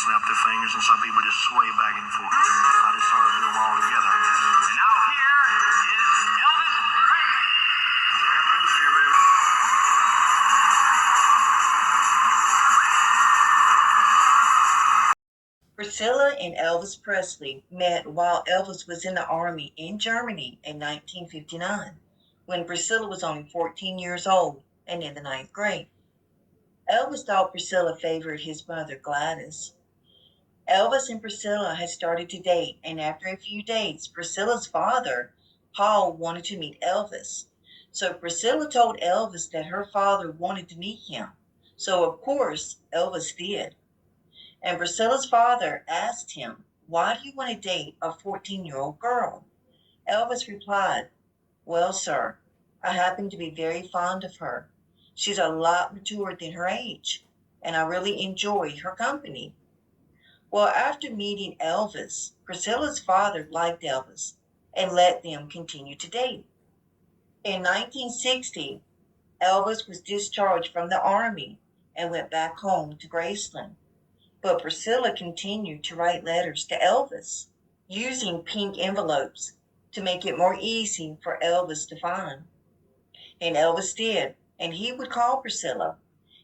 snap their fingers, and some people just sway back and forth. I just sort of do them all together. And now here is Elvis Presley. Here, baby. Priscilla and Elvis Presley met while Elvis was in the Army in Germany in 1959, when Priscilla was only 14 years old and in the ninth grade. Elvis thought Priscilla favored his mother, Gladys. Elvis and Priscilla had started to date, and after a few dates, Priscilla's father, Paul, wanted to meet Elvis. So Priscilla told Elvis that her father wanted to meet him. So, of course, Elvis did. And Priscilla's father asked him, "Why do you want to date a 14-year-old girl?" Elvis replied, "Well, sir, I happen to be very fond of her. She's a lot maturer than her age, and I really enjoy her company." Well, after meeting Elvis, Priscilla's father liked Elvis and let them continue to date. In 1960, Elvis was discharged from the Army and went back home to Graceland. But Priscilla continued to write letters to Elvis using pink envelopes to make it more easy for Elvis to find. And Elvis did, and he would call Priscilla.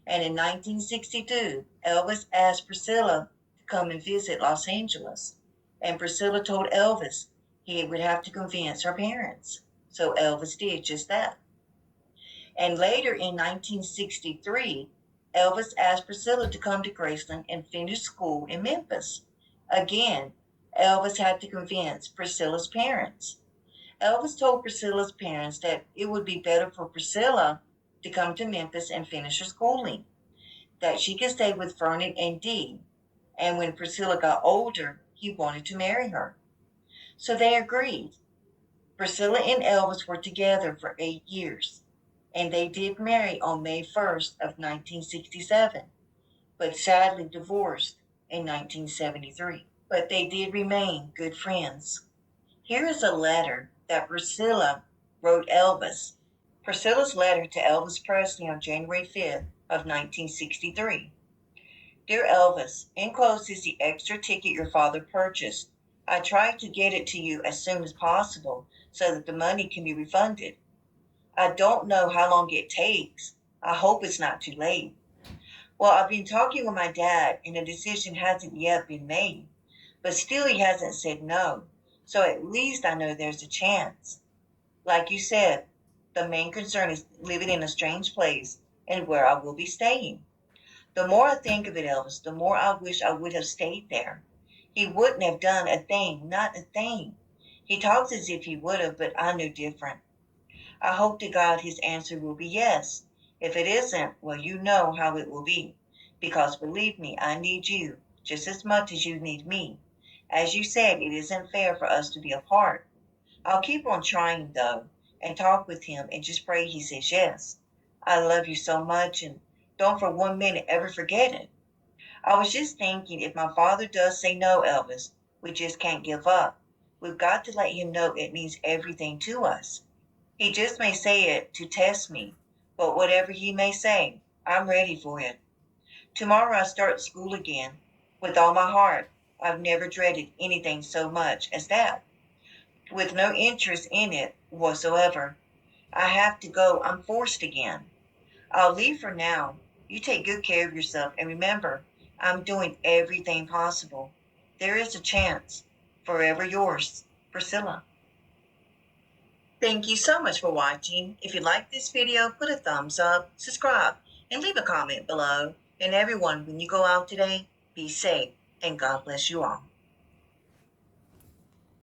And in 1962, Elvis asked Priscilla to come and visit Los Angeles. And Priscilla told Elvis he would have to convince her parents. So Elvis did just that. And later in 1963, Elvis asked Priscilla to come to Graceland and finish school in Memphis. Again, Elvis had to convince Priscilla's parents. Elvis told Priscilla's parents that it would be better for Priscilla to come to Memphis and finish her schooling, that she could stay with Vernon and Dee, and when Priscilla got older, he wanted to marry her. So they agreed. Priscilla and Elvis were together for 8 years. And they did marry on May 1st of 1967, but sadly divorced in 1973. But they did remain good friends. Here is a letter that Priscilla wrote Elvis. Priscilla's letter to Elvis Presley on January 5th of 1963. Dear Elvis, enclosed is the extra ticket your father purchased. I tried to get it to you as soon as possible so that the money can be refunded. I don't know how long it takes. I hope it's not too late. Well, I've been talking with my dad, and a decision hasn't yet been made. But still, he hasn't said no. So at least I know there's a chance. Like you said, the main concern is living in a strange place and where I will be staying. The more I think of it, Elvis, the more I wish I would have stayed there. He wouldn't have done a thing, not a thing. He talks as if he would have, but I knew different. I hope to God his answer will be yes. If it isn't, well, you know how it will be. Because believe me, I need you just as much as you need me. As you said, it isn't fair for us to be apart. I'll keep on trying, though, and talk with him and just pray he says yes. I love you so much, and don't for 1 minute ever forget it. I was just thinking, if my father does say no, Elvis, we just can't give up. We've got to let him know it means everything to us. He just may say it to test me, but whatever he may say, I'm ready for it. Tomorrow I start school again. With all my heart, I've never dreaded anything so much as that. With no interest in it whatsoever. I have to go. I'm forced again. I'll leave for now. You take good care of yourself, and remember, I'm doing everything possible. There is a chance. Forever yours, Priscilla. Thank you so much for watching. If you like this video, put a thumbs up, subscribe, and leave a comment below. And everyone, when you go out today, be safe, and God bless you all.